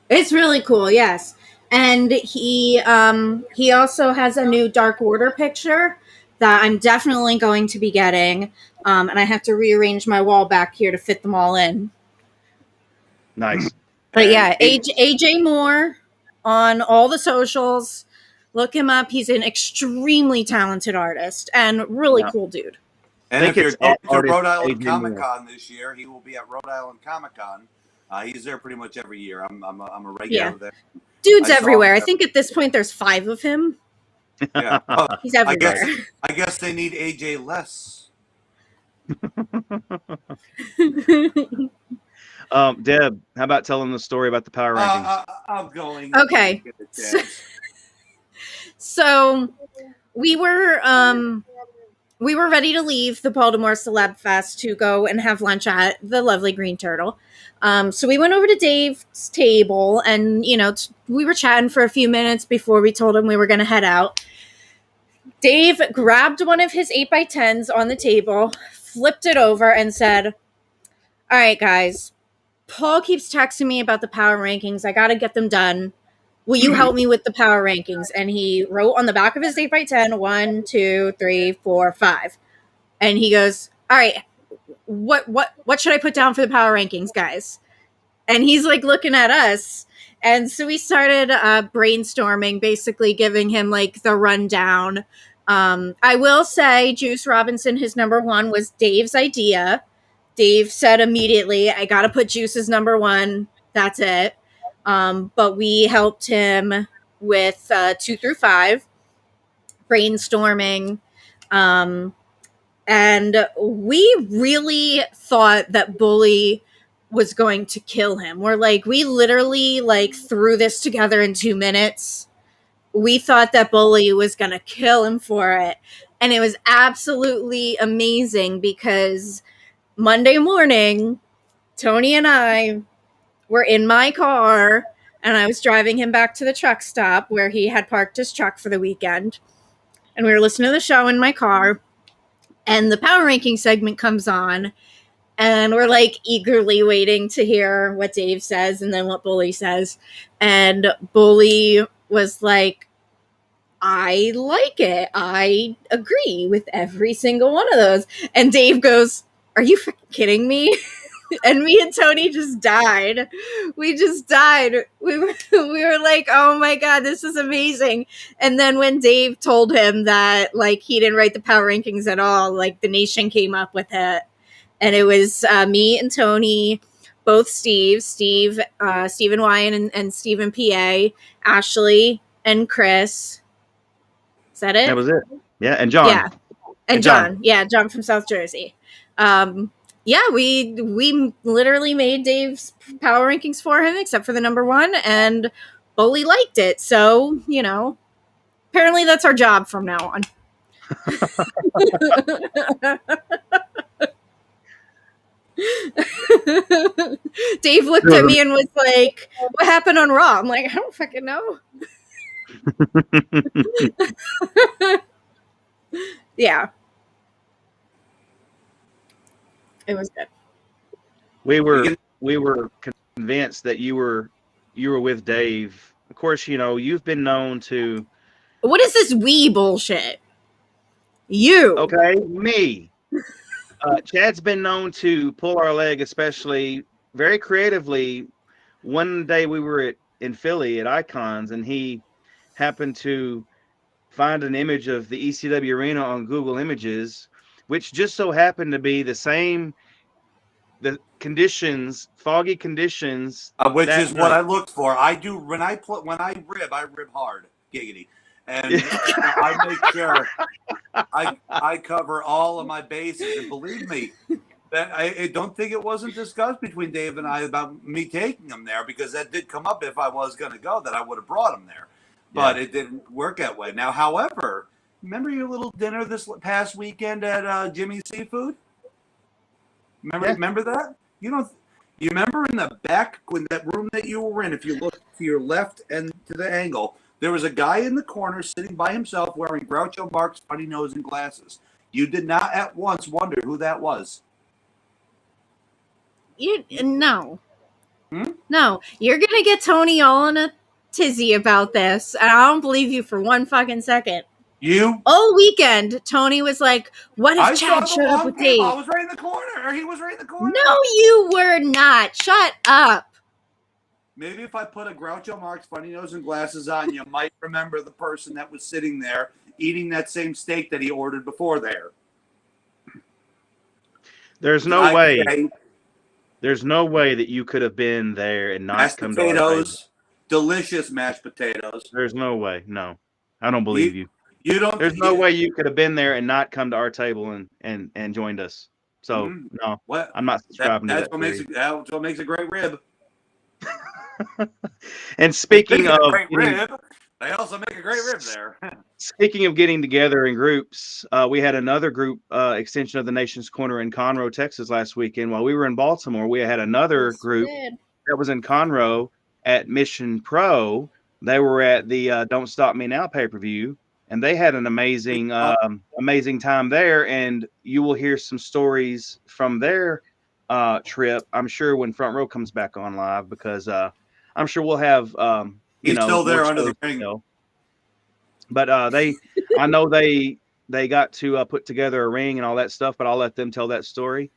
It's really cool, yes. And he also has a new Dark Order picture that I'm definitely going to be getting. And I have to rearrange my wall back here to fit them all in. nice. But yeah, AJ Moore on all the socials. Look him up. He's an extremely talented artist and really cool dude. And if you're going to artist Rhode Island AJ Comic Moore. Con this year, he will be at Rhode Island Comic Con. He's there pretty much every year. I'm a regular there. Dude's I saw everywhere. him. I think at this point there's 5 of him. Yeah, He's everywhere. I guess they need AJ less. Deb, how about telling the story about the power rankings? I'm going. Okay. So we were ready to leave the Baltimore Celeb Fest to go and have lunch at the lovely Green Turtle. So we went over to Dave's table, and we were chatting for a few minutes before we told him we were going to head out. Dave grabbed one of his 8x10s on the table, flipped it over, and said, all right, guys, Paul keeps texting me about the power rankings. I got to get them done. Will you help me with the power rankings? And he wrote on the back of his 8x10, 1, 2, 3, 4, 5. And he goes, all right, what should I put down for the power rankings, guys? And he's like looking at us. And so we started brainstorming, basically giving him like the rundown. I will say Juice Robinson, his number one, was Dave's idea. Dave said immediately, I got to put Juice as number one. That's it. But we helped him with 2 through 5, brainstorming. And we really thought that Bully was going to kill him. We literally threw this together in 2 minutes. We thought that Bully was going to kill him for it. And it was absolutely amazing because Monday morning, Tony and I were in my car and I was driving him back to the truck stop where he had parked his truck for the weekend. And we were listening to the show in my car. And the power ranking segment comes on, and we're eagerly waiting to hear what Dave says and then what Bully says. And Bully was like, I like it. I agree with every single one of those. And Dave goes, are you freaking kidding me? And me and Tony just died. We just died. We were like, oh my God, this is amazing. And then when Dave told him that he didn't write the power rankings at all, the nation came up with it. And it was me and Tony, both Stephen Wyan and Stephen PA, Ashley and Chris. Is that it? That was it. Yeah, and John. Yeah. And John. Yeah, John from South Jersey. Yeah, we literally made Dave's power rankings for him, except for the number one, and Bully liked it. So, apparently that's our job from now on. Dave looked at me and was like, what happened on Raw? I'm like, I don't fucking know. Yeah. It was good. We were convinced that you were with Dave. Of course, you've been known to. What is this wee bullshit? You. Okay, me. Chad's been known to pull our leg, especially very creatively. One day we were in Philly at Icons, and he happened to find an image of the ECW arena on Google Images, which just so happened to be the conditions, foggy conditions. Which is what I looked for. I do when I rib hard, giggity, and I make sure I cover all of my bases. And believe me, that I don't think it wasn't discussed between Dave and I about me taking him there, because that did come up. If I was going to go, that I would have brought him there, but it didn't work that way. Now, however, remember your little dinner this past weekend at Jimmy's Seafood? Remember that? You remember in the back, when that room that you were in, if you look to your left and to the angle, there was a guy in the corner sitting by himself wearing Groucho Marx funny nose and glasses. You did not at once wonder who that was. No. No. You're going to get Tony all in a tizzy about this, and I don't believe you for one fucking second. All weekend, Tony was like, what if Chad showed up with Dave? I was right in the corner, or he was right in the corner. No, you were not. Shut up. Maybe if I put a Groucho Marx funny nose and glasses on, you might remember the person that was sitting there eating that same steak that he ordered before there. There's no way. There's no way that you could have been there and not come to our potatoes, delicious mashed potatoes. There's no way. No, I don't believe you. You don't. There's no way you could have been there and not come to our table and joined us. So no, I'm not subscribing to that. That's what makes a great rib. And speaking of great rib, they also make a great rib there. Speaking of getting together in groups, we had another group extension of the Nation's Corner in Conroe, Texas last weekend. While we were in Baltimore, we had another group that was in Conroe at Mission Pro. They were at the Don't Stop Me Now pay-per-view. and they had an amazing amazing time there. And you will hear some stories from their trip, I'm sure, when Front Row comes back on live, because I'm sure we'll have He's still there more under the stories to ring. tell. But I know they got to put together a ring and all that stuff, but I'll let them tell that story.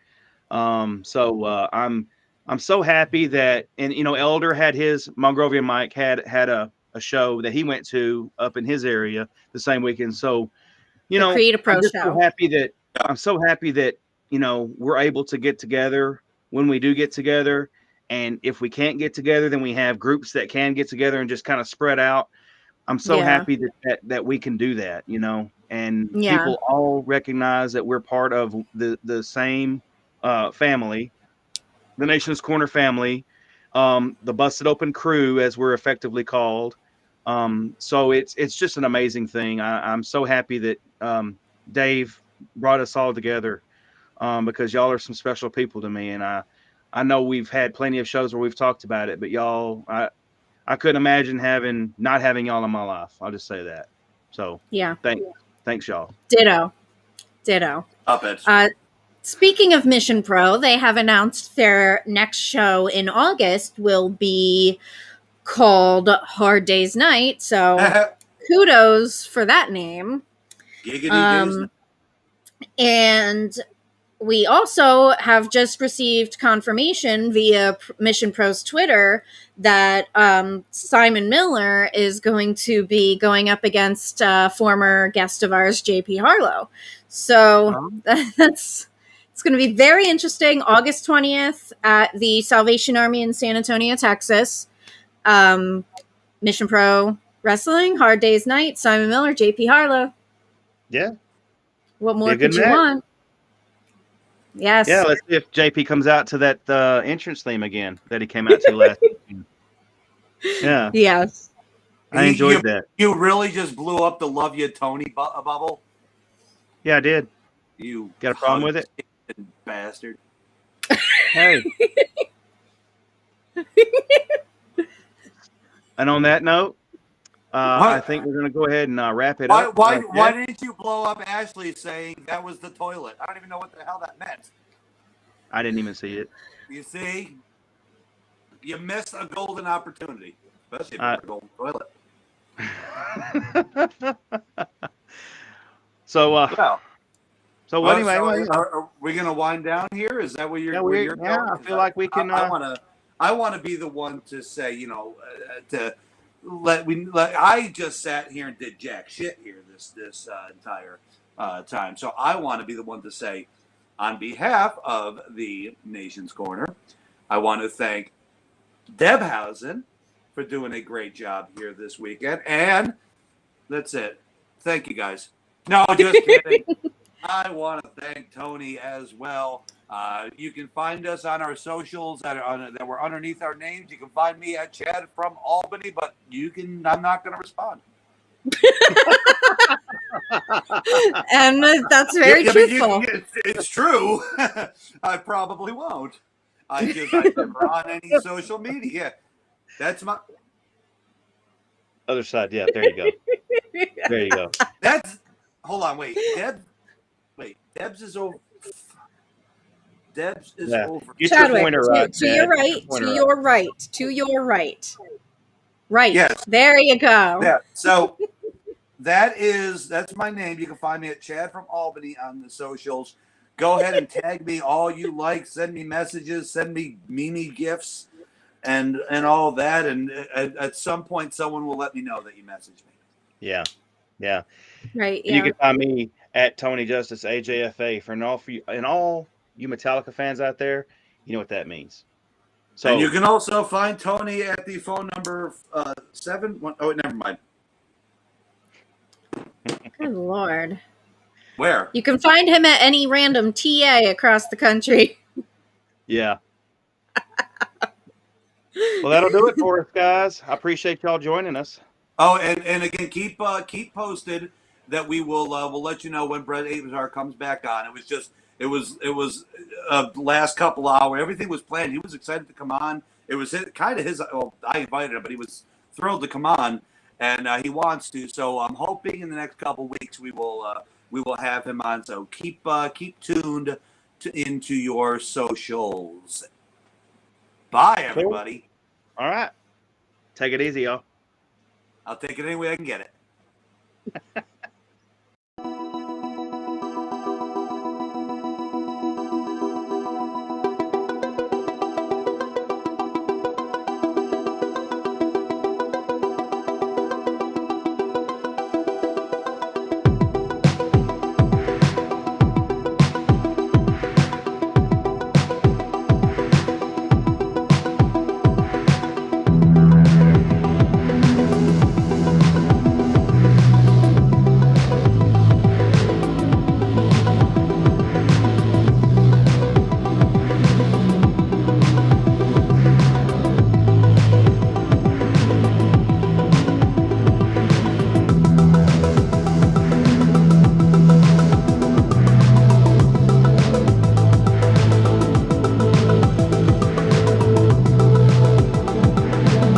I'm so happy that, and Elder had his Mongrovian Mike had a show that he went to up in his area the same weekend. So The Creed Pro I'm just show. so happy that I'm so happy that we're able to get together when we do get together. And if we can't get together, then we have groups that can get together and just kind of spread out. I'm so happy that we can do that, and people all recognize that we're part of the same family, the Nation's Corner family, the Busted Open crew, as we're effectively called. So it's just an amazing thing. I'm so happy that Dave brought us all together, because y'all are some special people to me, and I know we've had plenty of shows where we've talked about it, but y'all, I couldn't imagine not having y'all in my life. I'll just say that. So thanks y'all. Ditto. Up it. Speaking of Mission Pro, they have announced their next show in August will be called Hard Day's Night. So kudos for that name. Giggity And we also have just received confirmation via Mission Pro's Twitter that Simon Miller is going to be going up against former guest of ours, JP Harlow. So it's going to be very interesting. August 20th at the Salvation Army in San Antonio, Texas. Mission Pro Wrestling, Hard Day's Night, Simon Miller, JP Harlow. Yeah. What more could you want? Yes. Yeah, let's see if JP comes out to that entrance theme again that he came out to last week. Yeah. Yes. I enjoyed that. You really just blew up the Love You Tony bubble? Yeah, I did. You got a problem with it? Bastard. Hey. And on that note, I think we're going to go ahead and wrap it up. Why didn't you blow up Ashley saying that was the toilet? I don't even know what the hell that meant. I didn't even see it. You see? You missed a golden opportunity. Especially if it's a golden toilet. Anyway, are we going to wind down here? Is that what you're going? I feel like we can. I want to be the one to say, I just sat here and did jack shit here this entire time. So I want to be the one to say, on behalf of the Nation's Corner, I want to thank Debhausen for doing a great job here this weekend. And that's it. Thank you, guys. No, just kidding. I want to thank Tony as well. You can find us on our socials that were underneath our names. You can find me at Chad from Albany, but I'm not going to respond. And that's very truthful. It's true. I probably won't. I'm never on any social media. That's my other side. Yeah, there you go. There you go. Hold on, wait. Debs is over. Debs is over. Chadwick, to your right. Right. Yes. There you go. Yeah. So that's my name. You can find me at Chad from Albany on the socials. Go ahead and tag me all you like. Send me messages. Send me Mimi gifts, and all that. And at some point, someone will let me know that you messaged me. Yeah. Right. Yeah. You can find me at Tony Justice AJFA and all you Metallica fans out there. You know what that means. So, and you can also find Tony at the phone number 71. Oh, never mind. Good Lord. Where? You can find him at any random TA across the country. Yeah. Well, that'll do it for us, guys. I appreciate y'all joining us. Oh, and again, keep posted that we'll let you know when Brett Avazar comes back on. It was last couple hours. Everything was planned. He was excited to come on. It was kind of his. Well, I invited him, but he was thrilled to come on. and he wants to. So I'm hoping in the next couple weeks we will have him on. So keep tuned into your socials. Bye, everybody. Cool. All right. Take it easy, y'all. I'll take it any way I can get it.